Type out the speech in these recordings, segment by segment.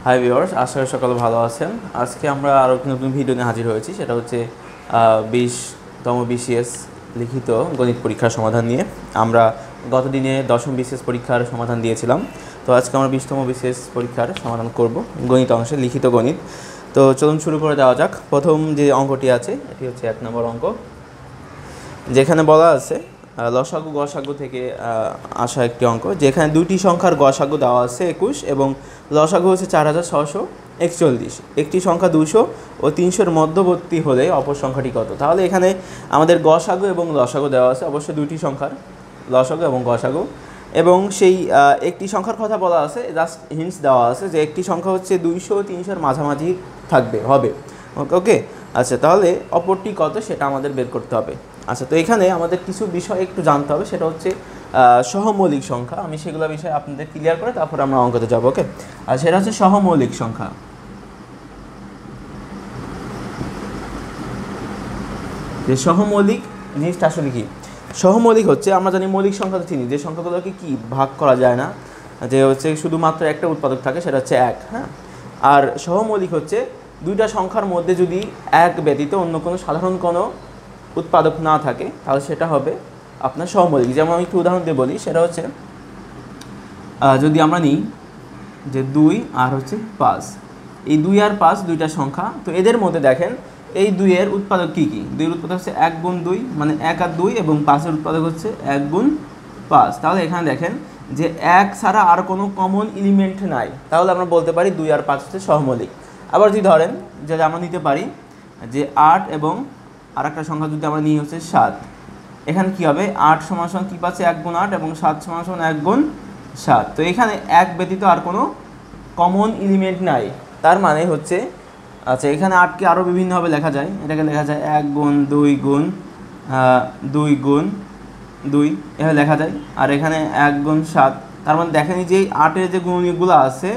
Hi viewers, আশা করি সকলে ভালো আছেন। আজকে আমরা আরও একটি নতুন ভিডিও নিয়ে হাজির হয়েছি। সেটা হচ্ছে 20তম বিসিএস লিখিত গণিত পরীক্ষার সমাধান নিয়ে। আমরা গত দিনে 10ম বিসিএস পরীক্ষার সমাধান দিয়েছিলাম। তো আজকে আমরা 20তম বিসিএস পরীক্ষার সমাধান করব, গণিত অংশে লিখিত গণিত। তো চলুন শুরু করে দেওয়া যাক। প্রথম যে অঙ্কটি আছে এটি হচ্ছে 1 নম্বর অঙ্ক, যেখানে বলা আছে লসাগু গসাগু থেকে আসা একটি অঙ্ক, যেখানে দুইটি সংখ্যার গসাগু দেওয়া আছে 21 এবং লসাগু হচ্ছে 4641। একটি সংখ্যা 200 ও 300-এর মধ্যবর্তী হলে অপর সংখ্যাটি কত? তাহলে এখানে আমাদের গসাগু এবং লসাগু দেওয়া আছে, অবশ্যই দুইটি সংখ্যার লসাগু এবং গসাগু, এবং সেই একটি সংখ্যার কথা বলা আছে, জাস্ট হিন্টস দেওয়া আছে যে একটি সংখ্যা হচ্ছে 200 ও 300-এর মাঝামাঝি হবে। ওকে, আচ্ছা, তাহলে অপরটি কত সেটা আমাদের বের করতে হবে। আচ্ছা, তো এখানে আমাদের কিছু বিষয় একটু জানতে হবে, সেটা হচ্ছে সহমৌলিক সংখ্যা। আমি সেগুলো বিষয়ে আপনাদের ক্লিয়ার করে তারপর আমরা অঙ্কতে যাব। ওকে, আর সেটা হচ্ছে সহমৌলিক সংখ্যা। যে সহমৌলিক জিনিসটা আসলে কি? সহমৌলিক হচ্ছে, আমরা জানি মৌলিক সংখ্যা তো চিনি, যে সংখ্যাগুলোকে কি ভাগ করা যায় না, যে হচ্ছে শুধুমাত্র একটা উৎপাদক থাকে, সেটা হচ্ছে 1। হ্যাঁ, আর সহমৌলিক হচ্ছে দুইটা সংখ্যার মধ্যে যদি 1 ব্যতীত অন্য কোনো সাধারণ কোনো উৎপাদক না থাকে, তাহলে সেটা হবে আপনার সহমৌলিক। যেমন আমি একটু উদাহরণ দিয়ে বলি, সেটা হচ্ছে যদি আমরা নিই যে 2 আর হচ্ছে 5, এই 2 আর 5 দুইটা সংখ্যা, তো এদের মধ্যে দেখেন এই 2-এর উৎপাদক কী কী? 2-এর উৎপাদক হচ্ছে 1 গুণ 2, মানে 1 আর 2, এবং 5-এর উৎপাদক হচ্ছে 1 গুণ 5। তাহলে এখানে দেখেন যে 1 ছাড়া আর কোনো কমন এলিমেন্ট নাই, তাহলে আমরা বলতে পারি 2 আর 5 হচ্ছে সহমৌলিক। আবার যদি ধরেন যে আমরা নিতে পারি যে 8 এবং আর একটা সংখ্যা যদি আমরা নিই হচ্ছে 7, এখানে কি হবে? 8 সমান কী পাচ্ছে? 1 গুণ 8, এবং 7 সমান 1 গুণ 7। তো এখানে 1 ব্যতীত আর কোনো কমন এলিমেন্ট নাই, তার মানে হচ্ছে, আচ্ছা, এখানে 8কে আরও বিভিন্নভাবে লেখা যায়। এটাকে লেখা যায় 1 গুণ 2 গুণ 2 গুণ 2, এভাবে লেখা যায়। আর এখানে 1 গুণ 7, তার মানে দেখেন যে 8-এর যে গুণনীয়কগুলো আছে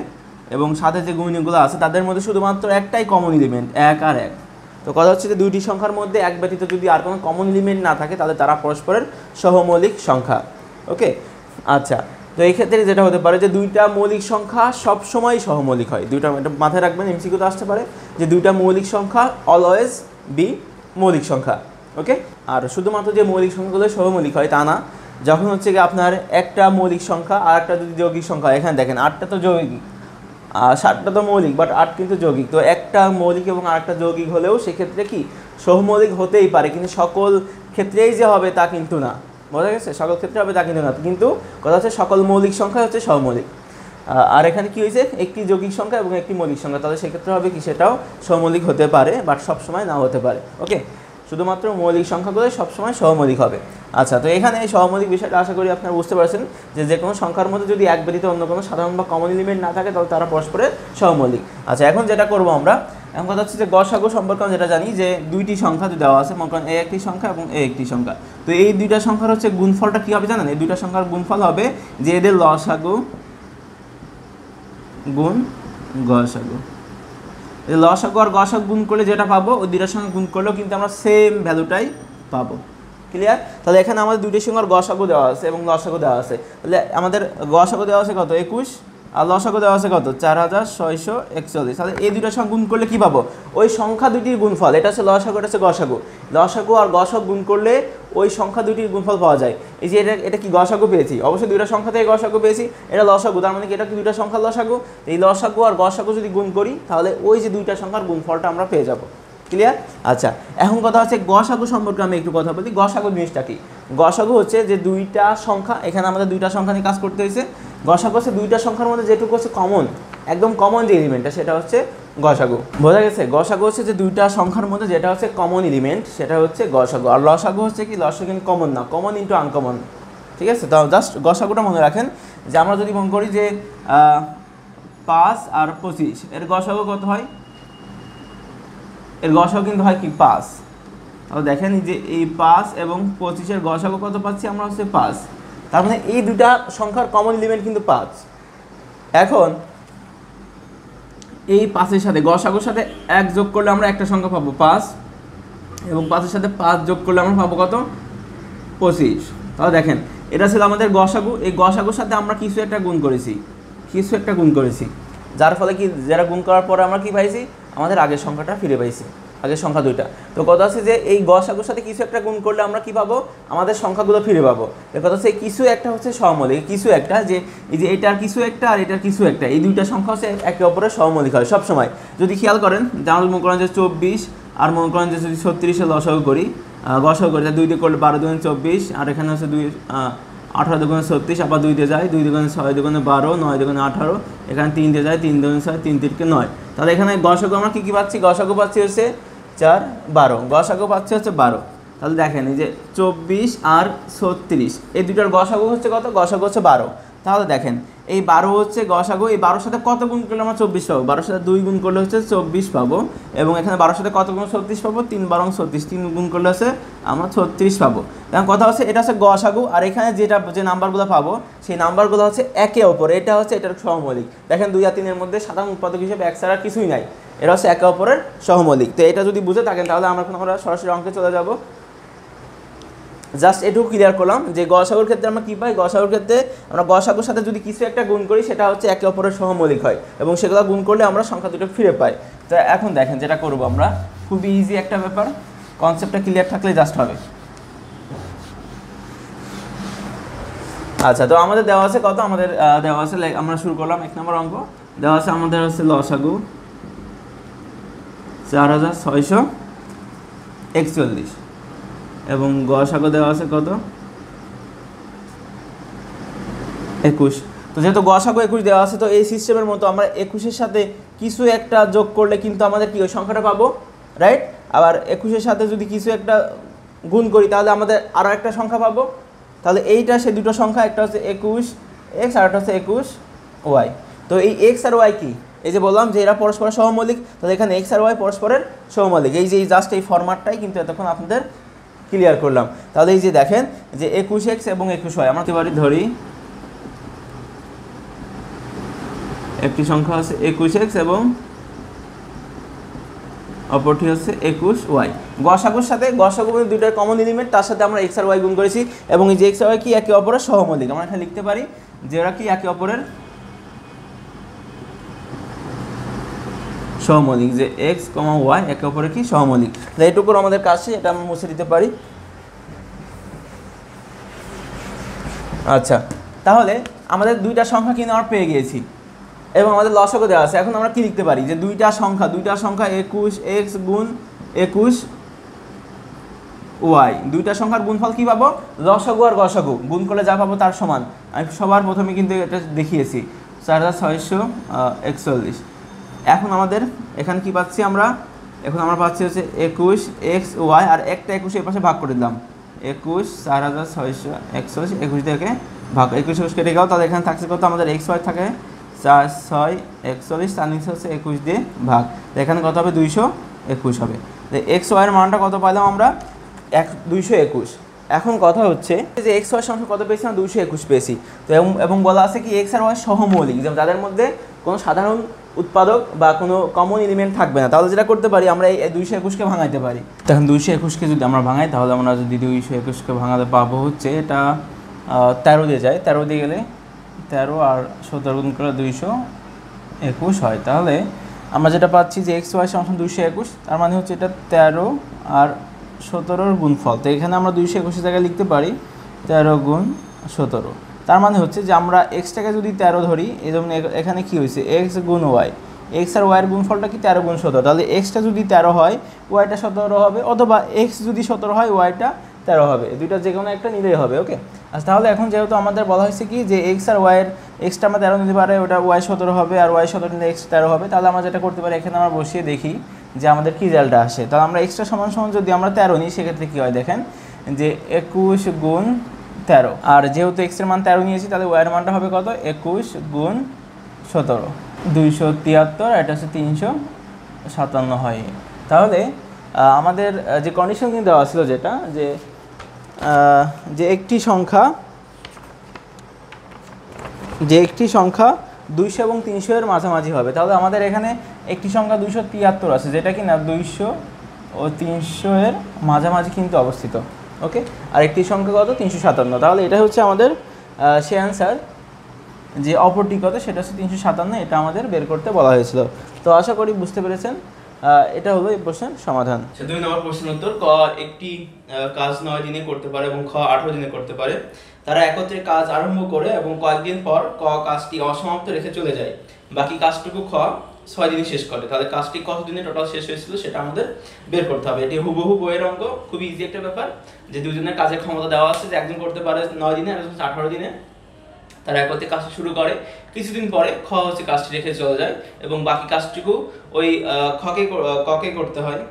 এবং 7-এর যে গুণনীয়কগুলো আছে, তাদের মধ্যে শুধুমাত্র একটাই কমন এলিমেন্ট, 1 আর 1। তো কথা হচ্ছে যে দুইটি সংখ্যার মধ্যে 1 ব্যতীত যদি আর কোনো কমন এলিমেন্ট না থাকে, তাহলে তারা পরস্পরের সহমৌলিক সংখ্যা। ওকে, আচ্ছা, তো এই ক্ষেত্রে যেটা হতে পারে যে দুইটা মৌলিক সংখ্যা সবসময় সহমৌলিক হয়। দুইটা, এটা মাথায় রাখবেন, এমসিকিউতে আসতে পারে যে দুইটা মৌলিক সংখ্যা অলওয়েজ বি মৌলিক সংখ্যা। ওকে, আর শুধুমাত্র যে মৌলিক সংখ্যাগুলো সহমৌলিক হয় তা না, যখন হচ্ছে কি আপনার একটা মৌলিক সংখ্যা আর একটা যদি যৌগিক সংখ্যা, এখানে দেখেন 8টা তো যৌগিক, 7টা তো মৌলিক, বাট 8 কিন্তু যৌগিক। তো একটা মৌলিক এবং আরেকটা যৌগিক হলেও সেক্ষেত্রে কি সহমৌলিক হতেই পারে, কিন্তু সকল ক্ষেত্রেই যে হবে তা কিন্তু না। বোঝা গেছে? সকল ক্ষেত্রে হবে তা কিন্তু না, কিন্তু কথা হচ্ছে সকল মৌলিক সংখ্যা হচ্ছে সহমৌলিক। আর এখানে কি হয়েছে? একটি যৌগিক সংখ্যা এবং একটি মৌলিক সংখ্যা, তাহলে সেক্ষেত্রে হবে কি, সেটাও সহমৌলিক হতে পারে, বাট সবসময় না হতে পারে। ওকে, শুধুমাত্র মৌলিক সংখ্যাগুলো সবসময় সহমৌলিক হবে। আচ্ছা, তো এখানে এই সহমৌলিক বিষয়টা আশা করি আপনারা বুঝতে পারছেন, যে কোনো সংখ্যার মধ্যে যদি 1 ব্যতীত অন্য কোনো সাধারণ বা কমন এলিমেন্ট না থাকে, তাহলে তারা পরস্পরের সহমৌলিক। আচ্ছা, এখন যেটা করবো আমরা, এখন কথা হচ্ছে যে গসাগু সম্পর্কে আমরা যেটা জানি যে দুইটি সংখ্যা যদি দেওয়া আছে, মনে করেন এ একটি সংখ্যা এবং এ একটি সংখ্যা, তো এই দুইটা সংখ্যার হচ্ছে গুণফলটা কী হবে জানেন? এই দুইটা সংখ্যার গুণফল হবে যে এদের লসাগু গুণ গসাগু। এই লসাগু আর গসাগু গুণ করলে যেটা পাবো, ওই দুইটার সঙ্গে গুণ করলেও কিন্তু আমরা সেম ভ্যালুটাই পাবো। ক্লিয়ার? তাহলে এখানে আমাদের দুইটার সঙ্গে গসাগু দেওয়া আছে এবং লসাগু দেওয়া আছে। তাহলে আমাদের গসাগু দেওয়া আছে কত? 21, আর লসাগু দেওয়া আছে কত? 4641। তাহলে এই দুইটার সঙ্গে গুণ করলে কী পাবো? ওই সংখ্যা দুটির গুণফল, এটা হচ্ছে লসাগু, এটা হচ্ছে গসাগু। লসাগু আর গসাগু গুণ করলে ওই সংখ্যা দুটির গুণফল পাওয়া যায়। এই যে এটা কি গসাগু পেয়েছি, অবশ্যই দুইটা সংখ্যা থেকে গসাগু পেয়েছি, এটা লসাগু, তার মানে কি এটা কি দুইটা সংখ্যার লসাগু। এই লসাগু আর গসাগু যদি গুণ করি, তাহলে ওই যে দুইটা সংখ্যার গুণফলটা আমরা পেয়ে যাব। ক্লিয়ার? আচ্ছা, এখন কথা হচ্ছে গসাগু সম্পর্কে আমি একটু কথা বলি। গসাগু জিনিসটা কি? গসাগু হচ্ছে যে দুইটা সংখ্যা, এখানে আমাদের দুইটা সংখ্যা নিয়ে কাজ করতে হয়েছে। গসাগু হচ্ছে দুইটা সংখ্যার মধ্যে যেটুকু হচ্ছে কমন, একদম কমন যে এলিমেন্টটা, সেটা হচ্ছে গসাগু। বোঝা গেছে? গসাগু হচ্ছে যে দুইটা সংখ্যার মধ্যে যেটা হচ্ছে কমন এলিমেন্ট, সেটা হচ্ছে গসাগু। আর লসাগু হচ্ছে কি, লসাগু কিন্তু কমন না, কমন ইন্টু আনকমন। ঠিক আছে? তো জাস্ট গসাগুটা মনে রাখেন, যে আমরা যদি মনে করি যে 5 আর 25, এর গসাগু কত হয়? এর গসাগু কিন্তু হয় কি 5। তাহলে দেখেন যে এই 5 এবং 25-এর গসাগু কত পাচ্ছি আমরা? হচ্ছে 5। তার মানে এই দুইটা সংখ্যার কমন এলিমেন্ট কিন্তু 5। এখন এই 5-এর সাথে গসাগুর সাথে 1 যোগ করলে আমরা একটা সংখ্যা পাবো 5, এবং 5-এর সাথে 5 যোগ করলে আমরা পাবো কত? 25। তাহলে দেখেন এটা ছিল আমাদের গসাগু। এই গসাগুর সাথে আমরা কিছু একটা গুণ করেছি, যার ফলে কি যারা গুণ করার পরে আমরা কি পাইছি, আমাদের আগের সংখ্যাটা ফিরে পাইছি, আগের সংখ্যা দুইটা। তো কথা হচ্ছে যে এই গসাগুর সাথে কিছু একটা গুণ করলে আমরা কি পাবো, আমাদের সংখ্যাগুলো ফিরে পাবো। এর কথা হচ্ছে কিছু একটা হচ্ছে সহমৌলিক, কিছু একটা যে এই যে এটার কিছু একটা আর এটার কিছু একটা, এই দুইটা সংখ্যা হচ্ছে একে অপরের সহমৌলিক হয় সবসময়। যদি খেয়াল করেন যেমন মনে করেন যে 24 আর মনে করেন যে যদি 36-এর লসাগু করি, গসাগু করি, 2 দিয়ে করলে 12 দুগুণে 24, আর এখানে হচ্ছে 18 দুগুণে 36, আবার 2 দিয়ে যায়, 2 দুগুণে 6, দুগুণে 12, 9 দুগুণে 18, এখানে 3 দিয়ে যায়, 3 দুগুণে 6, 3 তিনকে 9। তাহলে এখানে গসাগু আমরা কী পাচ্ছি, গসাগু পাচ্ছি হচ্ছে 4, 12, গসাগু পাচ্ছি হচ্ছে 12। তাহলে দেখেন এই যে 24 আর 36 এই দুটার গসাগু হচ্ছে কত, গসাগু হচ্ছে 12। তাহলে দেখেন এই 12 হচ্ছে গসাগু, এই 12-র সাথে কত গুণ করলে আমরা 24 পাবো, 12-র সাথে 2 গুণ করলে হচ্ছে 24 পাবো, এবং এখানে 12-র সাথে কত গুণ 36 পাবো, 3 12 36, 3 গুণ করলে হচ্ছে আমরা 36 পাবো। এখন কথা হচ্ছে এটা হচ্ছে গসাগু, আর এখানে যে নাম্বারগুলো পাবো সেই নাম্বারগুলো হচ্ছে একে অপর, এটা হচ্ছে এটার সহমৌলিক। দেখেন 2 আর 3-এর মধ্যে সাধারণ উৎপাদক হিসেবে এক ছাড়া কিছুই নাই, এরা হচ্ছে একে অপরের সহমৌলিক। তো এটা যদি বুঝে থাকেন তাহলে আমরা সরাসরি অঙ্কে চলে যাব। জাস্ট এটুকু ক্লিয়ার করলাম যে গসাগুর ক্ষেত্রে আমরা কী পাই, গসাগুর ক্ষেত্রে আমরা গসাগুর সাথে যদি কিছু একটা গুণ করি সেটা হচ্ছে একে অপরের সহমৌলিক হয়, এবং সেগুলো গুণ করলে আমরা সংখ্যা দুটো ফিরে পাই। তো এখন দেখেন যেটা করবো আমরা, খুবই ইজি একটা ব্যাপার, কনসেপ্টটা ক্লিয়ার থাকলে জাস্ট হবে। আচ্ছা, তো আমাদের দেওয়া আছে কত, আমাদের দেওয়া আছে, আমরা শুরু করলাম 1 নম্বর অঙ্ক। দেওয়া আছে আমাদের হচ্ছে লসাগু 4641, এবং গসাগু দেওয়া আছে কত, 21। তো যেহেতু গসাগু 21 দেওয়া আছে, তো এই সিস্টেমের মতো আমরা 21-এর সাথে কিছু একটা যোগ করলে কিন্তু আমাদের কি ওই সংখ্যাটা পাবো, রাইট। আবার 21-এর সাথে যদি কিছু একটা গুণ করি তাহলে আমাদের আরও একটা সংখ্যা পাবো। তাহলে এইটা সে দুটো সংখ্যা, একটা হচ্ছে 21x আর একটা হচ্ছে 21y। তো এই x আর y কি, এই যে বললাম যে এরা পরস্পরের সহমৌলিক, তাহলে এখানে x আর y পরস্পরের সহমৌলিক। এই যে জাস্ট এই ফরম্যাটটাই কিন্তু এতক্ষণ আপনাদের ক্লিয়ার করলাম। তাহলে এই যে দেখেন যে 21x এবং 21y আমরা এবারে ধরি, একটি সংখ্যা আছে 21x এবং অপরটি হচ্ছে 21y। গসাগুর সাথে গসাগু দুইটার কমন এলিমেন্ট, তার সাথে আমরা x আর y গুণ করেছি, এবং এই যে x আর y কি একে অপরের সহমৌলিক। আমরা এখানে লিখতে পারি যে এরা কি একে অপরের সহমৌলিক, যে x, y একে অপরের কি সহমৌলিক। এইটুকু আমাদের কাছে, এটা আমরা মুছে দিতে পারি। আচ্ছা, তাহলে আমাদের দুইটা সংখ্যা কিন্তু আমরা পেয়ে গিয়েছি, এবং আমাদের লসাগু দেওয়া আছে। এখন আমরা কি লিখতে পারি যে দুইটা সংখ্যা 21x গুণ 21y, দুইটা সংখ্যার গুণফল কি পাবো, লসাগু আর গসাগু গুণ করলে যা পাবো তার সমান। আমি সবার প্রথমে কিন্তু এটা দেখিয়েছি 4641। এখন আমাদের এখানে কি পাচ্ছি আমরা, এখন আমরা পাচ্ছি হচ্ছে 21xy, আর একটা 21 এর পাশে ভাগ করে দিলাম, 21 4641, 21 থেকে ভাগ, 21 কেটে গেল। তাহলে এখানে থাকছে কত, আমাদের xy থাকে 4 6 41, তার নিচে হচ্ছে 21 দিয়ে ভাগ, এখানে কত হবে 221 হবে। তো xy এর মানটা কত পাইলাম আমরা, 221। এখন কথা হচ্ছে যে xy সংখ্যা কত পেয়েছি, আমরা 221 পেয়েছি। তো এবং বলা আছে কি x আর y সহমৌলিক, যাদের মধ্যে কোনো সাধারণ উৎপাদক বা কোনো কমন এলিমেন্ট থাকবে না। তাহলে যেটা করতে পারি আমরা এই 221কে ভাঙাইতে পারি। তখন 221কে যদি আমরা ভাঙাই, তাহলে আমরা যদি 221কে ভাঙাতে পাবো হচ্ছে এটা 13 দিয়ে যায়, 13 দিয়ে গেলে 13 আর 17 গুণ করে 221 হয়। তাহলে আমরা যেটা পাচ্ছি যে xy সমান 221, তার মানে হচ্ছে এটা 13 আর 17-র গুণফল। তো এখানে আমরা 221 জায়গায় লিখতে পারি 13 গুণ 17। তার মানে হচ্ছে যে আমরা এক্সটাকে যদি 13 ধরি, এই জন্য এখানে কি হয়েছে এক্স গুণ ওয়াই, এক্স আর ওয়াইয়ের গুণফলটা কি 13 গুণ 17। তাহলে এক্সটা যদি 13 হয় ওয়াইটা 17 হবে, অথবা এক্স যদি 17 হয় ওয়াইটা 13 হবে, দুইটা যে কোনো একটা নিলেই হবে। ওকে, আচ্ছা, তাহলে এখন যেহেতু আমাদের বলা হয়েছে কি যে এক্স আর ওয়াইয়ের, এক্সটা আমরা 13 নিতে পারে, ওটা ওয়াই 17 হবে, আর ওয়াই 17 নিলে এক্স 13 হবে। তাহলে আমরা যেটা করতে পারি, এখানে আমরা বসিয়ে দেখি যে আমাদের কী রেজাল্টটা আসে। তাহলে আমরা এক্সটা সমান সমান যদি আমরা 13 নিই, সেক্ষেত্রে কী হয় দেখেন যে 21 গুণ 13, আর যেহেতু এক্সের মান 13 নিয়েছি, তাহলে ওয়াইয়ের মানটা হবে কত, 21 গুণ 17, 273, এটা হচ্ছে 357 হয়। তাহলে আমাদের যে কন্ডিশন কিন্তু দেওয়া ছিল, যেটা যে একটি সংখ্যা 200 এবং 300 এর মাঝামাঝি হবে। তাহলে আমাদের এখানে একটি সংখ্যা 273 আছে, যেটা কি না 200 ও 300 এর মাঝামাঝি কিন্তু অবস্থিত। ওকে, আর একটি সংখ্যা কত, 357। তাহলে এটা হচ্ছে আমাদের সে অ্যান্সার। যে অপরটি কত সেটা হচ্ছে 357, এটা আমাদের বের করতে বলা হয়েছিল। তো আশা করি বুঝতে পেরেছেন। এটা হলো এই প্রশ্নের সমাধান। 2 নম্বর প্রশ্নের উত্তর। ক একটি কাজ 9 দিনে করতে পারে এবং খ 18 দিনে করতে পারে। তারা একত্রে কাজ আরম্ভ করে এবং কয়েকদিন পর ক কাজটি অসমাপ্ত রেখে চলে যায়, বাকি কাজটুকু খ 6 দিনে শেষ করে। তাহলে কাজটি কত দিনে টোটাল শেষ হয়েছিল সেটা আমাদের বের করতে হবে। এটি হুবহু বইয়ের অঙ্ক, খুবই ইজি একটা ব্যাপার, যে দুজনের কাজের ক্ষমতা দেওয়া আছে, যে একজন করতে পারে 9 দিনে আর একজন 18 দিনে। তারা একত্রে কাজ শুরু করে, কিছুদিন পরে খ হচ্ছে কাজটি রেখে চলে যায় এবং বাকি কাজটুকু ওই ককে করতে হয়।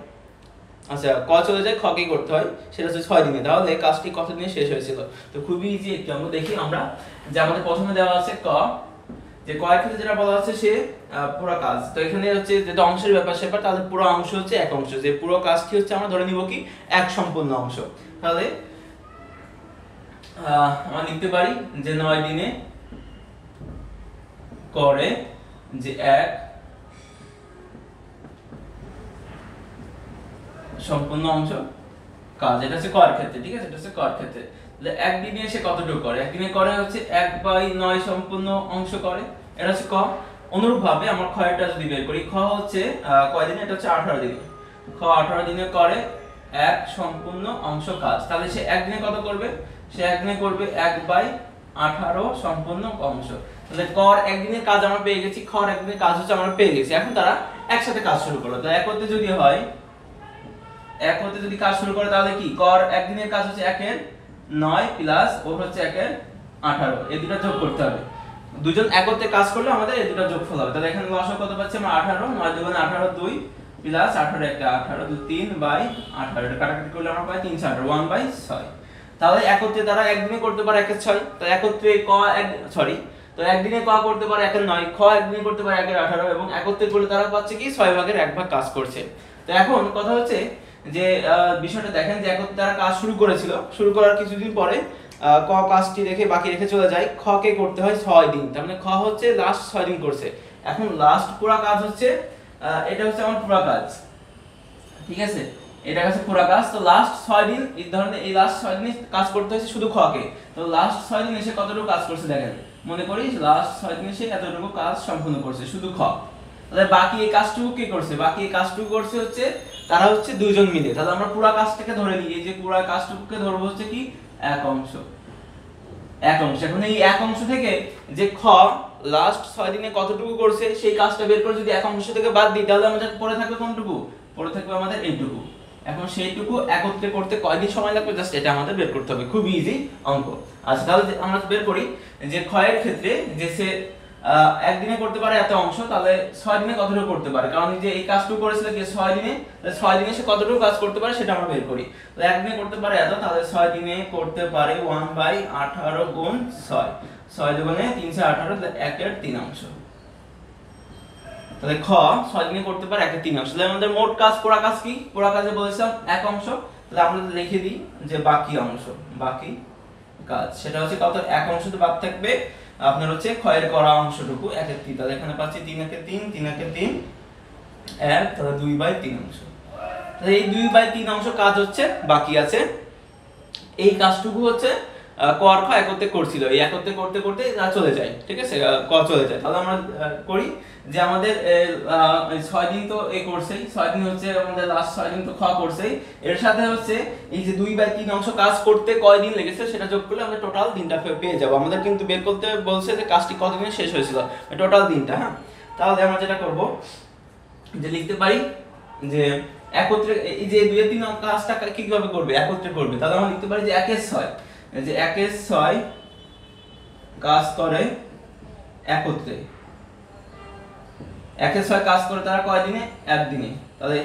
আচ্ছা, ক চলে যায়, খকে করতে হয়, সেটা হচ্ছে 6 দিনে। তাহলে কাজটি কত দিনে শেষ হয়েছিল? তো খুবই ইজি একটু আমরা দেখি আমরা, যে আমাদের প্রথমে দেওয়া আছে ক, যে কয়ের ক্ষেত্রে যেটা বলা আছে সে পুরো কাজ। তো এখানে হচ্ছে যেটা অংশের ব্যাপার সেপার, তাহলে পুরো অংশ হচ্ছে এক অংশ, যে পুরো কাজটি হচ্ছে আমরা ধরে নিব কি এক সম্পূর্ণ অংশ। তাহলে আমরা লিখতে পারি যে 9 দিনে করে যে এক সম্পূর্ণ অংশ কাজ, এটা হচ্ছে কর ক্ষেত্রে, ঠিক আছে, এটা হচ্ছে কর ক্ষেত্রে। তাহলে একদিনে সে কতটুকু করে? একদিনে করে হচ্ছে 1/9 সম্পূর্ণ অংশ করে, এটা হচ্ছে ক। অনুরূপভাবে আমরা খ এটা যদি বের করি, খ হচ্ছে কয় দিনে? এটা হচ্ছে 18 দিনে। খ 18 দিনে করে এক সম্পূর্ণ অংশ কাজ। তাহলে সে একদিনে কত করবে? সে একদিনে করবে 1/18 সম্পূর্ণ অংশ। তাহলে কর একদিনের কাজ আমরা পেয়ে গেছি, খর একদিনের কাজ হচ্ছে আমরা পেয়ে গেছি। এখন তারা একসাথে কাজ শুরু করলো। তো একতে যদি হয়, একতে যদি কাজ শুরু করে, তাহলে কি কর একদিনের কাজ হচ্ছে 1/9 প্লাস ওর হচ্ছে 1/18, এই দুটো যোগ করতে হবে। দুজন একতে কাজ করলে আমাদের এই দুটো যোগফল হবে। তাহলে এখানে লসাগু কত পাচ্ছি আমরা? 18, 9 দুগুণে 18, 2 প্লাস 18 একটা 18, 2 3/18, এটা কাটাকাটি করলে আমরা পাই 3 18, 1/6। তাহলে একত্রে তারা একদিনে করতে পারে 1/6। তো একত্রে ক তো একদিনে ক করতে পারে 1/9, খ একদিনে করতে পারে 1/18 এবং একত্রে করলে তারা পাচ্ছে কি 6 ভাগের 1 ভাগ কাজ করছে। তো এখন কথা হচ্ছে যে বিষয়টা দেখেন, যে একত্রে তারা কাজ শুরু করেছিল, শুরু করার কিছুদিন পরে ক কাজটি রেখে বাকি রেখে চলে যায়, খ কে করতে হয় 6 দিন। তার মানে খ হচ্ছে লাস্ট 6 দিন করছে। এখন লাস্ট পুরো কাজ হচ্ছে এটা হচ্ছে আমার পুরো কাজ, ঠিক আছে, এটা হচ্ছে পুরো কাজ। তো লাস্ট 6 দিন এই ধরনের, এই লাস্ট 6 দিন কাজ করতে হয়েছে শুধু খ কে। তো লাস্ট 6 দিন এসে কতটুকু কাজ করছে দেখেন, মনে করি লাস্ট 6 দিন এসে এতটুকু কাজ সম্পূর্ণ করছে শুধু খ। তাহলে বাকি এই কাজটুকু কে করছে? বাকি এই কাজটুকু করছে হচ্ছে তারা হচ্ছে দুইজন মিলে। তাহলে আমরা পুরো কাজটাকে ধরে নিই, এই যে পুরো কাজটুকুকে ধরবো হচ্ছে কি এক অংশ। এখন এই এক অংশ থেকে যে খ লাস্ট 6 দিনে কতটুকু করছে সেই কাজটা বের করে যদি এক অংশ থেকে বাদ দিই, তাহলে আমাদের পড়ে থাকবে কোনটুকু? পড়ে থাকবে আমাদের এইটুকু। এখন সেইটুকু একত্রে করতে কয়দিন সময় লাগবে জাস্ট এটা আমাদের বের করতে হবে, খুব ইজি অঙ্ক। আচ্ছা, তাহলে আমরা বের করি যে ক্ষয়ের ক্ষেত্রে যে সে একদিনে করতে পারে এত অংশ, তাহলে 6 দিনে কতটুকু করতে পারে? কারণ যে এই কাজটুকু করেছিল যে 6 দিনে, তাহলে 6 দিনে সে কতটুকু কাজ করতে পারে সেটা আমরা বের করি। তো একদিনে করতে পারে এত, তাহলে 6 দিনে করতে পারে 1/18 গুণ 6, 6 দুগুণে 318, তাহলে 1/3 অংশ। তাহলে খ 6 দিনে করতে পারে 1/3 অংশ। তাহলে আমাদের মোট কাজ পুরো কাজ কি? পুরো কাজে বলেছিলাম এক অংশ। তাহলে আমরা লিখে দিই যে বাকি অংশ, বাকি কাজ সেটা হচ্ছে কত? এক অংশ তো বাদ থাকবে আপনার হচ্ছে ক্ষয়ের করা অংশটুকু 1/3। তাহলে এখানে পাচ্ছি 3/3, 3/3 1, তাহলে 2/3 অংশ। তাহলে এই 2/3 অংশ কাজ হচ্ছে বাকি আছে। এই কাজটুকু হচ্ছে ক আর খ একত্রে করছিল, এই একত্রে করতে করতে চলে যায়, ঠিক আছে, ক চলে যায়। তাহলে আমরা করি যে আমাদের 6 দিন তো এই করছেই, 6 দিন হচ্ছে আমাদের লাস্ট 6 দিন তো খ করছেই, এর সাথে হচ্ছে এই যে 2/3 অংশ কাজ করতে কয় দিন লেগেছে সেটা যোগ করলে আমরা টোটাল দিনটা পেয়ে যাব। আমাদের কিন্তু বের করতে বলছে যে কাজটি কত দিনে শেষ হয়েছিল, টোটাল দিনটা। হ্যাঁ, তাহলে আমরা যেটা করব যে লিখতে পারি যে একত্রে এই যে 2/3 কাজটা কিভাবে করবে? একত্রে করবে। তাহলে আমরা লিখতে পারি যে 1/6, যে 1/6 কাজ করে একত্রে, 1/6 কাজ করে তারা কয় দিনে? একদিনে। তাহলে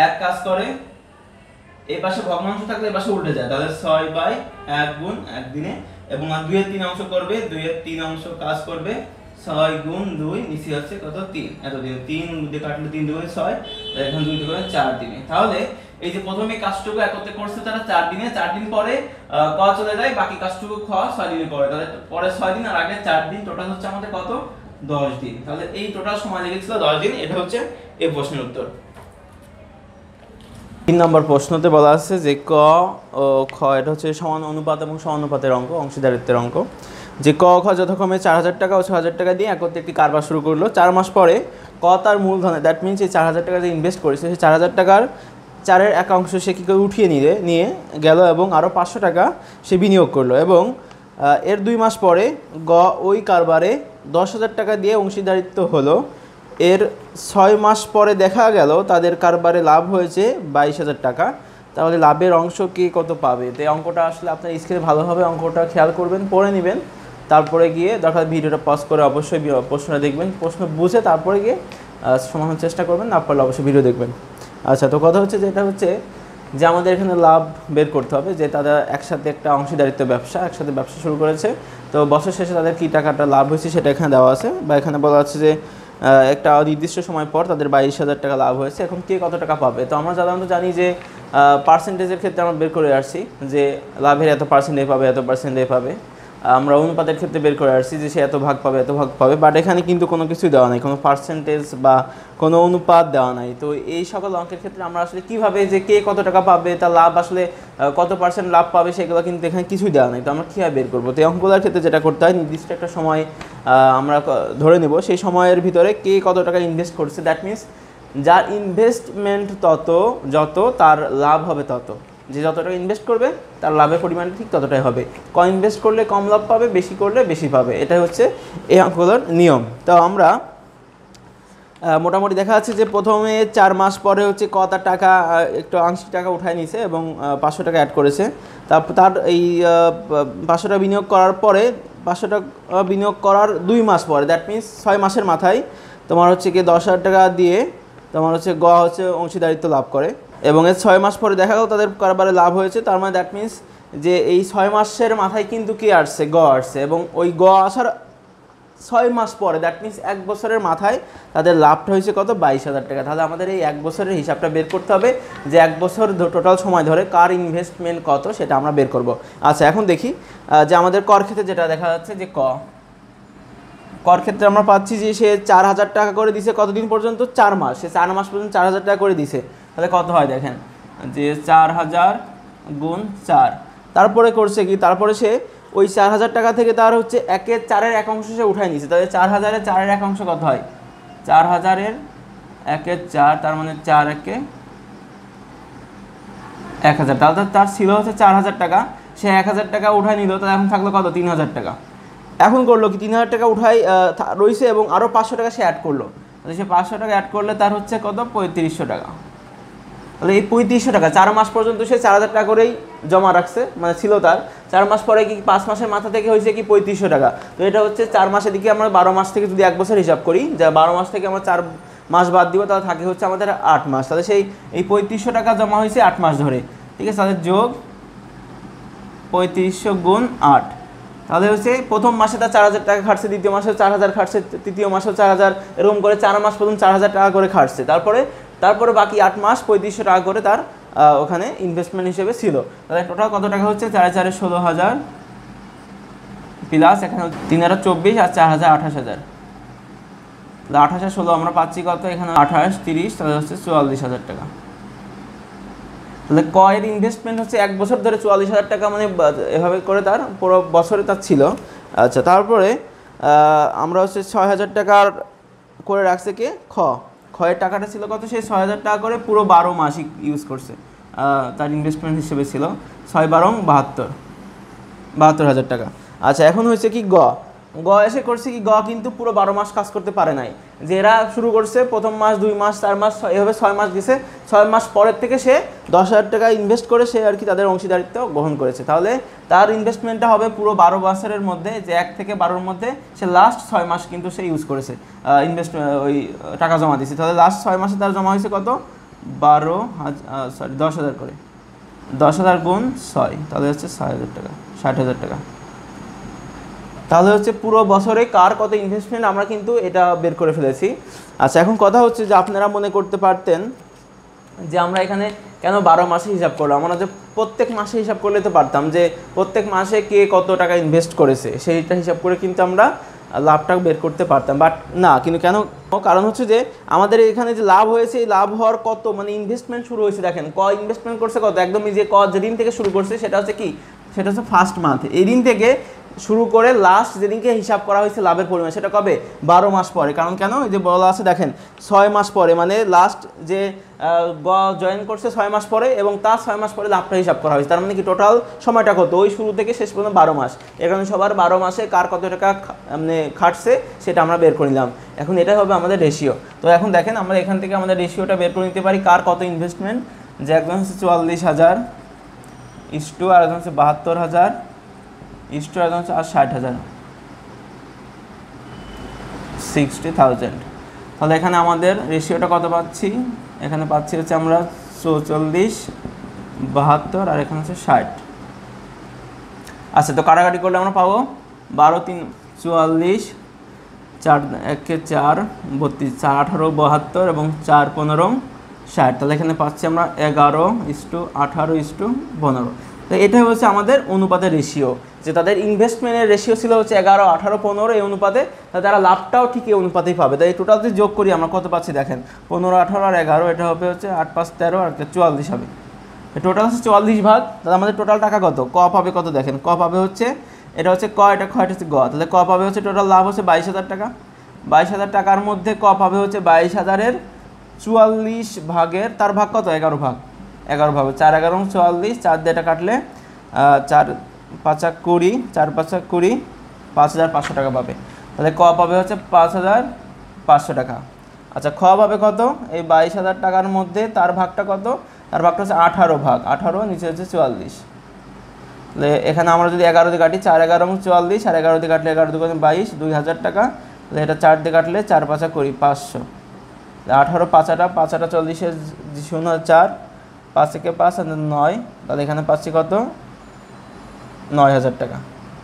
এক কাজ করে, এই পাশে ভগ্নাংশ থাকলে এই পাশে উল্টে যায়, তাহলে 6/1 গুণ একদিনে। এবং 2/3 অংশ করবে, 2/3 অংশ কাজ করবে 6 গুণ 2, নিচে হচ্ছে কত? 3, এতদিন 3 দিয়ে কাটলে 3 দুগুণে 6, এখন 2 দুগুণে 4 দিনে। তাহলে এই যে প্রথমে কাজটুকু একত্রে করছে তারা 4 দিনে, 4 দিন পরে ক চলে যায়, বাকি কাজটুকু খ 6 দিনে করে। তাহলে পরে 6 দিন আর আগে 4 দিন, টোটাল হচ্ছে আমাদের কত? 10 দিন। তাহলে এই টোটাল সময় লেগেছিল 10 দিন। এটা হচ্ছে এই প্রশ্নের উত্তর। 3 নম্বর প্রশ্নতে বলা আছে যে ক ও খ এটা হচ্ছে সমান অনুপাত এবং সমানুপাতের অঙ্ক, অংশীদারিত্বের অঙ্ক। যে ক খ যথাক্রমে 4,000 টাকা ও 6,000 টাকা দিয়ে একত্রে একটি কারবার শুরু করলো। 4 মাস পরে ক তার মূলধনে, দ্যাট মিনস এই 4,000 টাকা যে ইনভেস্ট করেছে সেই 4,000 টাকার 4-এর এক অংশ সে কী করে উঠিয়ে নিয়ে গেল এবং আরও 500 টাকা সে বিনিয়োগ করলো এবং এর 2 মাস পরে গ ওই কারবারে 10,000 টাকা দিয়ে অংশীদারিত্ব হলো। এর 6 মাস পরে দেখা গেল তাদের কারবারে লাভ হয়েছে 22,000 টাকা। তাহলে লাভের অংশ কে কত পাবে? তো এই অঙ্কটা আসলে আপনার স্ক্রিনে ভালোভাবে অঙ্কটা খেয়াল করবেন, পড়ে নেবেন, তারপরে গিয়ে দরকার ভিডিওটা পজ করে অবশ্যই প্রশ্নটা দেখবেন, প্রশ্ন বুঝে তারপরে গিয়ে সমাধানের চেষ্টা করবেন, না পারলে অবশ্যই ভিডিও দেখবেন। আচ্ছা, তো কথা হচ্ছে যে এটা হচ্ছে যে আমাদের এখানে লাভ বের করতে হবে, যে তারা একসাথে একটা অংশীদারিত্ব একসাথে ব্যবসা শুরু করেছে। তো বছর শেষে তাদের কী টাকাটা লাভ হয়েছে সেটা এখানে দেওয়া আছে, বা এখানে বলা আছে যে একটা নির্দিষ্ট সময় পর তাদের 22,000 টাকা লাভ হয়েছে। এখন কে কত টাকা পাবে? তো আমরা সাধারণত জানি যে পার্সেন্টেজের ক্ষেত্রে আমরা বের করে আসছি যে লাভের এত পার্সেন্টেজ পাবে, এত পার্সেন্টেজ পাবে। আমরা অনুপাতের ক্ষেত্রে বের করে আসছি যে সে এত ভাগ পাবে, এত ভাগ পাবে, বাট এখানে কিন্তু কোনো কিছুই দেওয়া নাই, কোনো পার্সেন্টেজ বা কোনো অনুপাত দেওয়া নাই। তো এই সকল অঙ্কের ক্ষেত্রে আমরা আসলে কীভাবে যে কে কত টাকা পাবে, তার লাভ আসলে কত পার্সেন্ট লাভ পাবে সেগুলো কিন্তু এখানে কিছুই দেওয়া নাই। তো আমরা কীভাবে বের করবো? তো এই অঙ্কগুলোর ক্ষেত্রে যেটা করতে হয়, নির্দিষ্ট একটা সময় আমরা ধরে নেব, সেই সময়ের ভিতরে কে কত টাকা ইনভেস্ট করছে, দ্যাট মিনস যার ইনভেস্টমেন্ট যত তার লাভ হবে তত। যে যত টাকা ইনভেস্ট করবে তার লাভের পরিমাণটা ঠিক ততটাই হবে। কম ইনভেস্ট করলে কম লাভ পাবে, বেশি করলে বেশি পাবে। এটাই হচ্ছে এই অঙ্কগুলোর নিয়ম। তো আমরা মোটামুটি দেখা যাচ্ছে যে প্রথমে 4 মাস পরে হচ্ছে ক তার টাকা একটু আংশিক টাকা উঠায় নিয়েছে এবং 500 টাকা অ্যাড করেছে। তারপর তার এই 500 টাকা বিনিয়োগ করার পরে 500 টাকা বিনিয়োগ করার 2 মাস পরে, দ্যাট মিনস 6 মাসের মাথায় তোমার হচ্ছে কি 10,000 টাকা দিয়ে তোমার হচ্ছে গ হচ্ছে অংশীদারিত্ব লাভ করে এবং এর 6 মাস পরে দেখা গেল তাদের কারবারে লাভ হয়েছে। তার মানে দ্যাট মিনস যে এই 6 মাসের মাথায় কিন্তু কি আসছে, গ আসছে, এবং ওই গ আসার 6 মাস পরে, দ্যাট মিনস 1 বছরের মাথায় তাদের লাভটা হয়েছে কত, 22,000 টাকা। তাহলে আমাদের এই 1 বছরের হিসাবটা বের করতে হবে যে 1 বছর টোটাল সময় ধরে কার ইনভেস্টমেন্ট কত সেটা আমরা বের করব। আচ্ছা, এখন দেখি যে আমাদের কর ক্ষেত্রে যেটা দেখা যাচ্ছে যে কর ক্ষেত্রে আমরা পাচ্ছি যে সে 4,000 টাকা করে দিছে কতদিন পর্যন্ত, 4 মাস। সে 4 মাস পর্যন্ত 4,000 টাকা করে দিছে। তাহলে কত হয় দেখেন যে 4,000 গুণ 4। তারপরে করছে কি, তারপরে সে ওই 4,000 টাকা থেকে তার হচ্ছে 1/4 এক অংশ সে উঠায় নিছে। তাহলে 4,000-এর 4-এর এক অংশ কত হয়, 4,000-এর 1/4, তার মানে 4 × 1,000। তাহলে তার ছিল হচ্ছে 4,000 টাকা, সে 1,000 টাকা উঠায় নিল, তাহলে এখন থাকলো কত, 3,000 টাকা। এখন করলো কি, 3,000 টাকা উঠাই রয়েছে এবং আরও 500 টাকা সে অ্যাড করলো। তাহলে সে 500 টাকা অ্যাড করলে তার হচ্ছে কত, 3,500 টাকা। তাহলে এই 3,500 টাকা 4 মাস পর্যন্ত সে 4,000 টাকা করেই জমা রাখছে, মানে ছিল তার। 4 মাস পরে কি 5 মাসের মাথা থেকে হয়েছে কি 3,500 টাকা। তো এটা হচ্ছে 4 মাসের দিকে আমরা 12 মাস থেকে যদি 1 বছর হিসাব করি, যা 12 মাস থেকে আমরা 4 মাস বাদ দিব, তাহলে থাকে হচ্ছে আমাদের 8 মাস। তাহলে সেই এই 3,500 টাকা জমা হয়েছে 8 মাস ধরে, ঠিক আছে। তাহলে যোগ 3,500 গুণ 8, তাহলে হচ্ছে প্রথম মাসে তার 4,000 টাকা খাটছে, দ্বিতীয় মাসে 4,000 খাটছে, তৃতীয় মাসেও 4,000, এরকম করে 4 মাস পর্যন্ত 4,000 টাকা করে খাটছে। তারপরে বাকি 8 মাস 3,500 টাকা করে তার ওখানে ইনভেস্টমেন্ট হিসেবে ছিল। তাহলে টোটাল কত টাকা হচ্ছে, 4,4 16,000 প্লাস এখানে 3,024 আর 4,000 28,000। তাহলে 28 আর 16 আমরা পাচ্ছি কত, এখানে 28 30, তাহলে হচ্ছে 44,000 টাকা। তাহলে কয়ের ইনভেস্টমেন্ট হচ্ছে 1 বছর ধরে 44,000 টাকা, মানে এভাবে করে তার পুরো বছরে তার ছিল। আচ্ছা, তারপরে আমরা হচ্ছে 6,000 টাকার করে রাখছে কে, ক্ষয়ের টাকাটা ছিল কত, সে 6,000 টাকা করে পুরো 12 মাস ইউজ করছে, তার ইনভেস্টমেন্ট হিসেবে ছিল 6 12 72,000 টাকা। আচ্ছা, এখন হয়েছে কি গ এসে করছে কি, কিন্তু পুরো 12 মাস কাজ করতে পারে নাই। যে এরা শুরু করছে প্রথম মাস 2 মাস 4 মাস এভাবে 6 মাস গেছে, 6 মাস পরের থেকে সে 10,000 টাকা ইনভেস্ট করে সে আর কি তাদের অংশীদারিত্ব গ্রহণ করেছে। তাহলে তার ইনভেস্টমেন্টটা হবে পুরো 12 বছরের মধ্যে, যে 1 থেকে 12-র মধ্যে সে লাস্ট 6 মাস কিন্তু সে ইউজ করেছে, ওই টাকা জমা দিয়েছে। তাহলে লাস্ট 6 মাসে তার জমা হয়েছে কত, 10,000 করে, 10,000 গুণ 6, তাহলে হচ্ছে 6,000 টাকা, 60,000 টাকা। তাহলে হচ্ছে পুরো বছরে কার কত ইনভেস্টমেন্ট আমরা কিন্তু এটা বের করে ফেলেছি। আচ্ছা, এখন কথা হচ্ছে যে আপনারা মনে করতে পারতেন যে আমরা এখানে কেন 12 মাসে হিসাব করলাম, আমরা যে প্রত্যেক মাসে হিসাব করলে তো পারতাম যে প্রত্যেক মাসে কে কত টাকা ইনভেস্ট করেছে সেইটা হিসাব করে কিন্তু আমরা লাভটা বের করতে পারতাম, বাট না। কিন্তু কেন, কারণ হচ্ছে যে আমাদের এখানে যে লাভ হয়েছে, এই লাভ হওয়ার কত মানে ইনভেস্টমেন্ট শুরু হয়েছে, দেখেন ইনভেস্টমেন্ট করছে কত, একদমই যে যেদিন থেকে শুরু করছে সেটা হচ্ছে কি, সেটা হচ্ছে ফার্স্ট মান্থ। এই দিন থেকে শুরু করে লাস্ট যেদিনকে হিসাব করা হয়েছে লাভের পরিমাণ সেটা কবে 12 মাস পরে। কারণ কেন, এই যে বলা আছে দেখেন 6 মাস পরে, মানে লাস্ট যে জয়েন করছে 6 মাস পরে এবং তার 6 মাস পরে লাভটা হিসাব করা হয়েছে। তার মানে কি টোটাল সময়টা কত, ওই শুরু থেকে শেষ পর্যন্ত 12 মাস। এখানে সবার 12 মাসে কার কত টাকা মানে খাটছে সেটা আমরা বের করে নিলাম। এখন এটাই হবে আমাদের রেশিও। তো এখন দেখেন আমরা এখান থেকে আমাদের রেশিওটা বের করে নিতে পারি, কার কত ইনভেস্টমেন্ট, যে একজন হচ্ছে 44,000 ইস্টু আর একজন হচ্ছে 72,000 ইস্টু আর একজন হচ্ছে 60,000 60,000। তাহলে এখানে আমাদের রেশিওটা কত পাচ্ছি, এখানে পাচ্ছি হচ্ছে আমরা 44, 72 আর এখানে হচ্ছে 60। আচ্ছা, তো কাটাকাটি করলে আমরা পাবো 12 3 44, 4 1 4 32, 4 18 72 এবং 4 15 60। তাহলে এখানে পাচ্ছি আমরা 11:18:15। তো এটাই হচ্ছে আমাদের অনুপাতের রেশিও, যে তাদের ইনভেস্টমেন্টের রেশিও ছিল হচ্ছে 11, 18, 15 এই অনুপাতে, তারা লাভটাও ঠিক এই অনুপাতেই পাবে। তাই টোটাল যদি যোগ করি আমরা কত পাচ্ছি দেখেন, 15, 18 আর 11, এটা হবে হচ্ছে 8 5 13 আর 44 হবে। টোটাল হচ্ছে 44 ভাগ। তাহলে আমাদের টোটাল টাকা কত, ক পাবে কত দেখেন, ক পাবে হচ্ছে এটা হচ্ছে ক, এটা খ, এটা হচ্ছে গ। তাহলে ক পাবে হচ্ছে টোটাল লাভ হচ্ছে 22,000 টাকা। 22,000 টাকার মধ্যে ক পাবে হচ্ছে 22,000-এর 44 ভাগের, তার ভাগ কত, 11 ভাগ। 11 ভাগ 4 11 44, 4 দিয়ে এটা কাটলে 4 5 20, 4 5 20, 5,500 টাকা পাবে। তাহলে ক পাবে হচ্ছে 5,500 টাকা। আচ্ছা, খ পাবে কত, এই 22,000 টাকার মধ্যে তার ভাগটা কত, তার ভাগটা হচ্ছে 18 ভাগ, 18 নিচে হচ্ছে 44। তাহলে এখানে আমরা যদি 11 দিয়ে কাটি, 4 11 44 আর 11 দিয়ে কাটলে 11 2 22, 2,000 টাকা। তাহলে এটা 4 দিয়ে কাটলে 4 5 20, 500। 18 5টা 40 0 4, 5 থেকে 5 আর 9, তাহলে এখানে পাচ্ছি কত, 9,000 টাকা।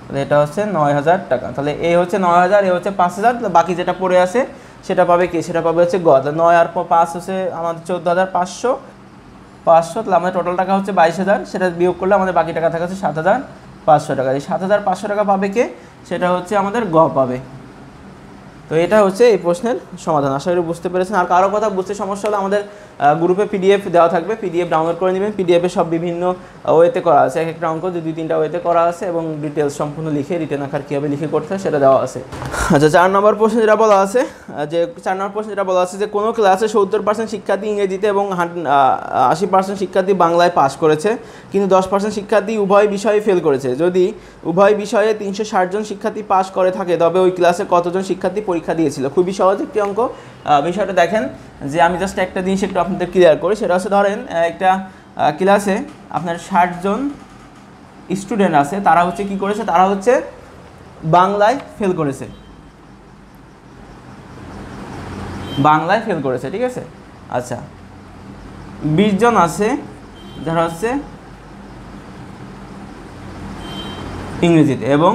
তাহলে এটা হচ্ছে 9,000 টাকা। তাহলে এ হচ্ছে 9,000, এ হচ্ছে 5,000। বাকি যেটা পড়ে আছে সেটা পাবে কি, সেটা পাবে হচ্ছে গ। 9 আর 5 হচ্ছে আমাদের 14,500। তাহলে আমাদের টোটাল টাকা হচ্ছে 22,000, সেটা বিয়োগ করলে আমাদের বাকি টাকা থাকে হচ্ছে 7,500 টাকা। এই 7,500 টাকা পাবে কে, সেটা হচ্ছে আমাদের গ পাবে। তো এটা হচ্ছে এই প্রশ্নের সমাধান। আশা করি বুঝতে পেরেছেন। আর কারো কথা বুঝতে সমস্যা হলে আমাদের গ্রুপে পিডিএফ দেওয়া থাকবে, পিডিএফ ডাউনলোড করে নেবেন। পিডিএফে সব বিভিন্ন ওয়েতে করা আছে, এক একটা অঙ্ক 2-3টা ওয়েতে করা আছে এবং ডিটেলস সম্পূর্ণ লিখে রিটেন আকার কীভাবে লিখে করতে হয় সেটা দেওয়া আছে। আচ্ছা, 4 নম্বর প্রশ্ন যেটা বলা আছে, যে কোনো ক্লাসে 70% শিক্ষার্থী ইংরেজিতে এবং 80% শিক্ষার্থী বাংলায় পাস করেছে, কিন্তু 10% শিক্ষার্থী উভয় বিষয়ে ফেল করেছে। যদি উভয় বিষয়ে 360 জন শিক্ষার্থী পাস করে থাকে তবে ওই ক্লাসে কতজন শিক্ষার্থী পরীক্ষা দিয়েছিল। খুবই সহজ একটি অঙ্ক। বিষয়টা দেখেন, যে আমি জাস্ট একটা জিনিস একটু আপনাদের ক্লিয়ার করি, সেটা হচ্ছে ধরেন একটা ক্লাসে আপনার 60 জন স্টুডেন্ট আছে, তারা হচ্ছে কি করেছে, তারা হচ্ছে বাংলায় ফেল করেছে, ঠিক আছে। আচ্ছা, 20 জন আছে যারা হচ্ছে ইংরেজিতে এবং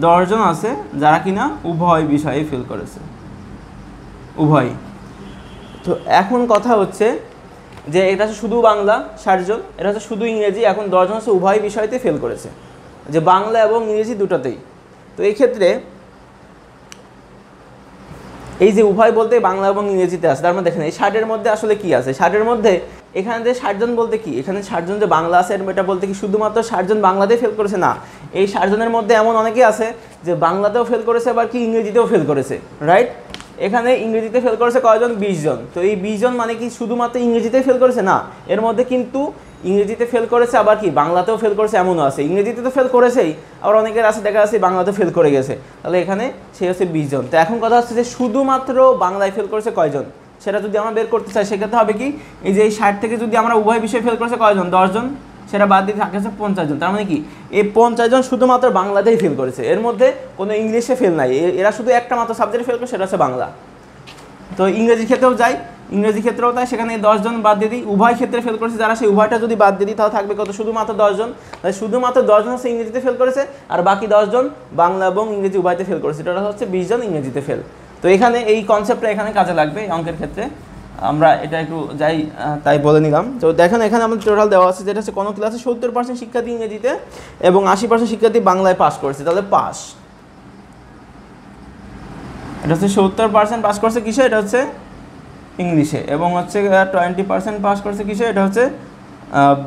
10 জন আছে যারা কিনা উভয় বিষয়ে ফেল করেছে, উভয়। তো এখন কথা হচ্ছে যে এটা হচ্ছে শুধু বাংলা 60 জন, এটা হচ্ছে শুধু ইংরেজি, এখন 10 জন হচ্ছে উভয় বিষয়তে ফেল করেছে, যে বাংলা এবং ইংরেজি দুটোতেই। তো এই ক্ষেত্রে এই যে উভয় বলতে বাংলা এবং ইংরেজিতে আছে, তার মধ্যে দেখেন এই 60-এর মধ্যে আসলে কি আছে, 60-এর মধ্যে এখানে যে 60 জন বলতে কি, এখানে 60 জন যে বাংলা আছে এটা বলতে কি শুধুমাত্র 60 জন বাংলাতেই ফেল করেছে না, এই 60 জনের মধ্যে এমন অনেকেই আছে যে বাংলাতেও ফেল করেছে আবার কি ইংরেজিতেও ফেল করেছে, রাইট। এখানে ইংরেজিতে ফেল করেছে কয়জন, 20 জন। তো এই 20 জন মানে কি শুধুমাত্র ইংরেজিতে ফেল করেছে না, এর মধ্যে কিন্তু ইংরেজিতে ফেল করেছে আবার কি বাংলাতেও ফেল করেছে এমনও আছে। ইংরেজিতে তো ফেল করেছেই, আবার অনেকের আছে দেখা যাচ্ছে বাংলাতেও ফেল করে গেছে। তাহলে এখানে সে হচ্ছে 20 জন। তো এখন কথা হচ্ছে যে শুধুমাত্র বাংলায় ফেল করেছে কয়জন, সেটা যদি আমরা বের করতে চাই সেক্ষেত্রে হবে কি, এই যে এই 60 থেকে যদি আমরা উভয় বিষয়ে ফেল করেছে কয়জন, 10 জন, সেটা বাদ দিয়ে থাকে হচ্ছে 50 জন। তার মানে কি এই 50 জন শুধুমাত্র বাংলাতেই ফেল করেছে, এর মধ্যে কোনো ইংলিশে ফেল নাই, এরা শুধু একটা মাত্র সাবজেক্টে ফেল করে, সেটা হচ্ছে বাংলা। তো ইংরেজি ক্ষেত্রেও যাই, ইংরেজি ক্ষেত্রেও তাই, সেখানে 10 জন বাদ দিয়ে দিই, উভয় ক্ষেত্রে ফেল করেছে যারা, সেই উভয়টা যদি বাদ দিয়ে দিই তাহলে থাকবে কত, শুধুমাত্র 10 জন। তাই শুধুমাত্র 10 জন হচ্ছে ইংরেজিতে ফেল করেছে আর বাকি 10 জন বাংলা এবং ইংরেজি উভয়তে ফেল করেছে, এটা হচ্ছে 20 জন ইংরেজিতে ফেল। তো এখানে এই কনসেপ্টটা এখানে কাজে লাগবে এই অঙ্কের ক্ষেত্রে, আমরা এটা একটু যাই তাই বলে নিলাম। তো দেখেন এখানে আমাদের টোটাল দেওয়া আছে, যেটা হচ্ছে কোনো ক্লাসে 70% শিক্ষার্থী ইংরেজিতে এবং 80% শিক্ষার্থী বাংলায় পাস করেছে, তাহলে পাস, এটা হচ্ছে 70% পাস করছে কিসে, এটা হচ্ছে ইংলিশে, এবং হচ্ছে 20% পাস করছে কিসে, এটা হচ্ছে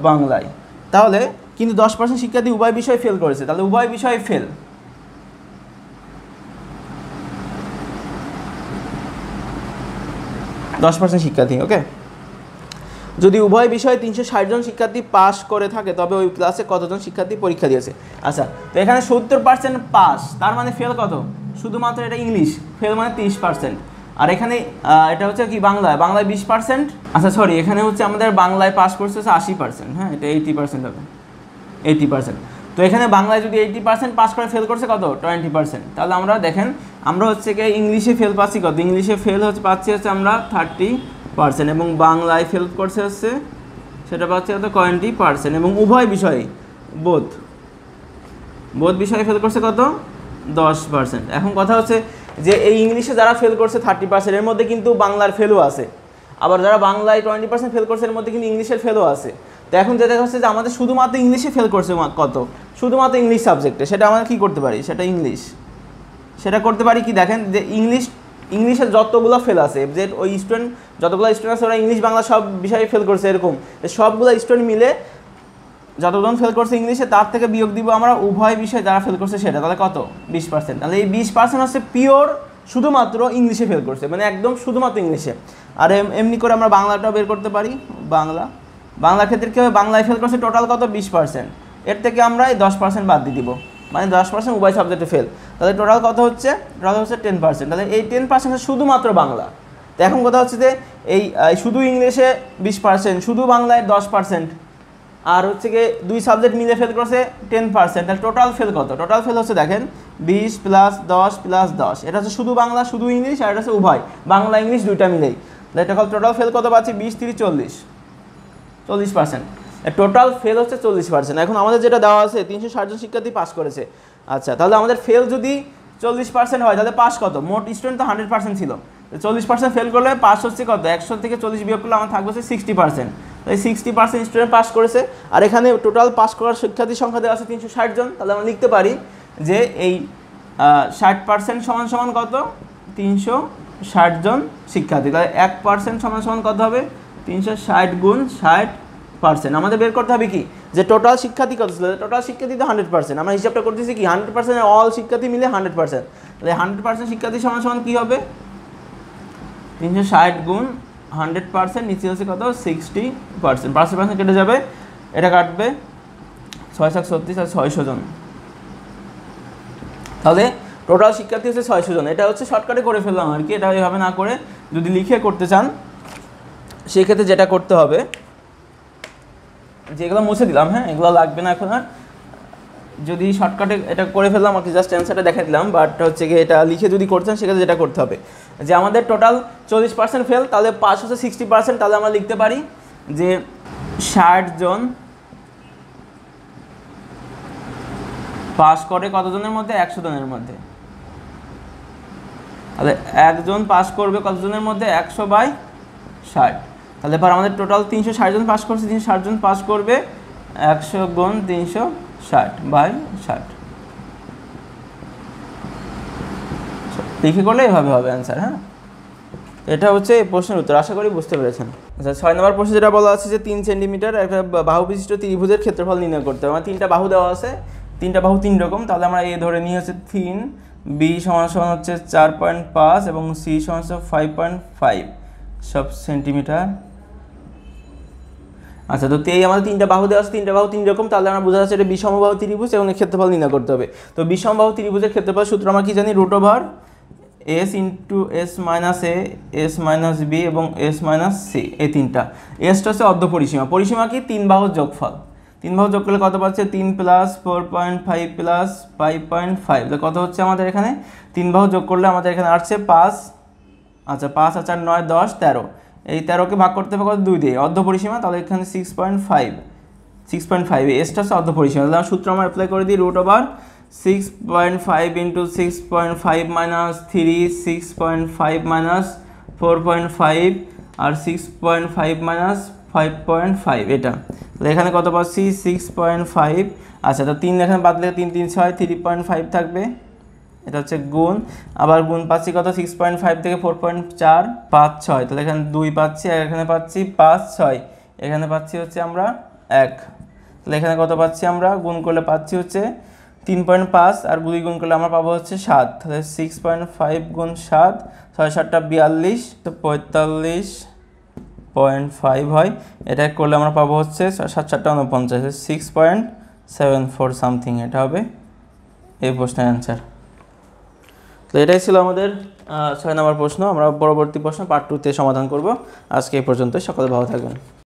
বাংলায়। তাহলে কিন্তু 10% শিক্ষার্থী উভয় বিষয়ে ফেল করেছে, তাহলে উভয় বিষয়ে ফেল, 10% শিক্ষার্থী। ওকে, যদি উভয় বিষয়ে 360 জন শিক্ষার্থী পাস করে থাকে তবে ওই ক্লাসে কতজন শিক্ষার্থী পরীক্ষা দিয়েছে। আচ্ছা, তো এখানে 70% পাস, তার মানে ফেল কত, শুধুমাত্র এটা ইংলিশ ফেল মানে 30%। আর এখানে এটা হচ্ছে কি বাংলায় 20%। আচ্ছা সরি, এখানে হচ্ছে আমাদের বাংলায় পাস করছে হচ্ছে 80%, হ্যাঁ এটা 80% হবে, 80%। তো এখানে বাংলায় যদি 80% পাস করে ফেল করছে কত, 20%। তাহলে আমরা দেখেন আমরা হচ্ছে কি ইংলিশে ফেল পাচ্ছি কত, ইংলিশে ফেল পাচ্ছি হচ্ছে আমরা 30% এবং বাংলায় ফেল করছে হচ্ছে সেটা পাচ্ছি কত 20%। এবং উভয় বিষয়ে বোধ বিষয়ে ফেল করছে কত 10%। এখন কথা হচ্ছে যে এই ইংলিশে যারা ফেল করছে 30%, এর মধ্যে কিন্তু বাংলার ফেলও আছে, আবার যারা বাংলায় 20% ফেল করছে এর মধ্যে কিন্তু ইংলিশের ফেলও আছে। তো এখন যেটা হচ্ছে যে আমাদের শুধুমাত্র ইংলিশে ফেল করছে কত, শুধুমাত্র ইংলিশ সাবজেক্টে, সেটা আমরা কী করতে পারি, সেটা ইংলিশ, সেটা করতে পারি কি দেখেন যে ইংলিশের যতগুলো ফেল আছে, যে ওই স্টুডেন্ট যতগুলো স্টুডেন্ট আছে ওরা ইংলিশ বাংলা সব বিষয়ে ফেল করছে, এরকম সবগুলো স্টুডেন্ট মিলে যতজন ফেল করছে ইংলিশে তার থেকে বিয়োগ দিব আমরা উভয় বিষয়ে যারা ফেল করছে সেটা, তাহলে কত 20%। তাহলে এই 20% হচ্ছে পিওর শুধুমাত্র ইংলিশে ফেল করছে, মানে একদম শুধুমাত্র ইংলিশে। আর এমনি করে আমরা বাংলাটাও বের করতে পারি, বাংলার ক্ষেত্রে কী হবে, বাংলায় ফেল করছে টোটাল কত 20%, এর থেকে আমরা এই 10% বাদ দিয়ে দিব, মানে 10% উভয় সাবজেক্টে ফেল, তাহলে টোটাল কত হচ্ছে, টোটাল হচ্ছে 10%। তাহলে এই 10% শুধুমাত্র বাংলা। তো এখন কথা হচ্ছে যে এই শুধু ইংলিশে 20%, শুধু বাংলায় 10%, আর হচ্ছে গিয়ে দুই সাবজেক্ট মিলে ফেল করছে 10%। তাহলে টোটাল ফেল কত, টোটাল ফেল হচ্ছে দেখেন 20 + 10 + 10, এটা হচ্ছে শুধু বাংলা শুধু ইংলিশ, আর এটা হচ্ছে উভয় বাংলা ইংলিশ দুইটা মিলেই। তাহলে টোটাল ফেল কত পাচ্ছি 20 30 40%। টোটাল ফেল হচ্ছে 40%। এখন আমাদের যেটা দেওয়া আছে 360 জন শিক্ষার্থী পাস করেছে। আচ্ছা, তাহলে আমাদের ফেল যদি 40% হয় তাহলে পাস কত, মোট স্টুডেন্ট তো 100% ছিল, 40% ফেল করলে পাস হচ্ছে কত, 100 থেকে 40 বিয়োগ করলে আমার থাকবে হচ্ছে 60%। তাই 60% স্টুডেন্ট পাস করেছে। আর এখানে টোটাল পাস করার শিক্ষার্থীর সংখ্যা দেওয়া আছে 360 জন। তাহলে আমরা লিখতে পারি যে এই 60% সমান কত, 360 জন শিক্ষার্থী। তাহলে 1% সমান কত হবে, 360 গুণ 60%। আমাদের বের করতে হবে কি যে টোটাল শিক্ষার্থী কত ছিল, টোটাল শিক্ষার্থী তো 100%, আমরা হিসাবটা করতেছি কি 100% অল শিক্ষার্থী মিলে 100%। তাহলে 100% শিক্ষার্থী সমান কী হবে, 360 গুণ 100%, নিচে হচ্ছে কত 60%, 50% কেটে যাবে, এটা কাটবে 636 আর 600 জন। তাহলে টোটাল শিক্ষার্থী হচ্ছে 600 জন। এটা হচ্ছে শর্টকাটে করে ফেললাম আর কি, এটা এইভাবে না করে যদি লিখে করতে চান সেক্ষেত্রে যেটা করতে হবে, যেগুলো মুছে দিলাম, হ্যাঁ এগুলো লাগবে না এখন আর, যদি শর্টকাটে এটা করে ফেললাম আর কি, জাস্ট অ্যান্সারটা দেখা দিলাম, বাট হচ্ছে কি এটা লিখে যদি করতে চান সেক্ষেত্রে যেটা করতে হবে যে আমাদের টোটাল 40% ফেল, তাহলে পাস হচ্ছে 60%। তাহলে আমরা লিখতে পারি যে 60 জন পাস করে কতজনের মধ্যে, 100 জনের মধ্যে। তাহলে একজন পাস করবে কতজনের মধ্যে, 100/60। তাহলে এবার আমাদের টোটাল 360 জন পাস করছে, 360 জন পাস করবে 100 গুণ 360/60 লিখে করলে এভাবে হবে অ্যান্সার। হ্যাঁ, এটা হচ্ছে এই প্রশ্নের উত্তর, আশা করি বুঝতে পেরেছেন। আচ্ছা, 6 নম্বর প্রশ্নে যেটা বলা আছে যে 3 সেন্টিমিটার একটা বাহু বিশিষ্ট ত্রিভুজের ক্ষেত্রফল নির্ণয় করতে হবে। আমার 3টা বাহু দেওয়া আছে, 3টা বাহু 3 রকম। তাহলে আমরা এ ধরে নিয়ে হচ্ছে 3, বি সমান হচ্ছে 4.5 এবং সি সমান 5.5 সব সেন্টিমিটার। আচ্ছা, তো এই আমাদের 3টা বাহু দেওয়া আছে, 3টা বাহু 3 রকম। তাহলে আমরা বোঝা যাচ্ছে এটা বিষমবাহু ত্রিভুজ এবং এর ক্ষেত্রফল নির্ণয় করতে হবে। তো বিষমবাহু ত্রিভুজের ক্ষেত্রফল সূত্র আমরা কি জানি, √s × s - a, s - b এবং s - c, এই 3টা। এসটা হচ্ছে অর্ধ পরিসীমা, পরিসীমা কি 3 বাহুর যোগফল, 3 বাহু যোগ করলে কত পাচ্ছে, 3 + 4.5 + 5.5, কত হচ্ছে আমাদের এখানে 3 বাহু যোগ করলে আমাদের এখানে আসছে 5। আচ্ছা, 5 আর 4 9 10 13, এই 13কে ভাগ করতে হবে কত, 2 দিয়ে, অর্ধ পরিসীমা। তাহলে এখানে 6.5 এসটা হচ্ছে অর্ধ পরিসীমা। তাহলে সূত্র আমরা অ্যাপ্লাই করে দিই, √6.5 × 6.5 - 3, 6.5 - 4.5 আর 6.5 - 5.5 এটা। তাহলে এখানে কত পাচ্ছি 6.5। আচ্ছা, তো 3 এখানে বাদলে 3 3 6, 3.5 থাকবে, এটা হচ্ছে গুণ, আবার গুণ পাচ্ছি কত 6.5 থেকে 4.4 5 6, তাহলে এখানে 2 পাচ্ছি, আর এখানে পাচ্ছি 5 6, এখানে পাচ্ছি হচ্ছে আমরা 1। তাহলে এখানে কত পাচ্ছি আমরা, গুণ করলে পাচ্ছি হচ্ছে 3.5 আর 2 গুণ করলে আমরা পাবো হচ্ছে 7, তাহলে 6.5 গুণ 7, 6 7টা 42, তো 45.5 হয়। এটা করলে আমরা পাবো হচ্ছে 7 7টা 49, 6.74 সামথিং, এটা হবে এই প্রশ্নের অ্যান্সার। তো এটাই ছিল আমাদের 6 নম্বর প্রশ্ন। আমরা পরবর্তী প্রশ্ন পার্ট 2-তে সমাধান করব। আজকে এই পর্যন্ত, সকলে ভালো থাকবেন।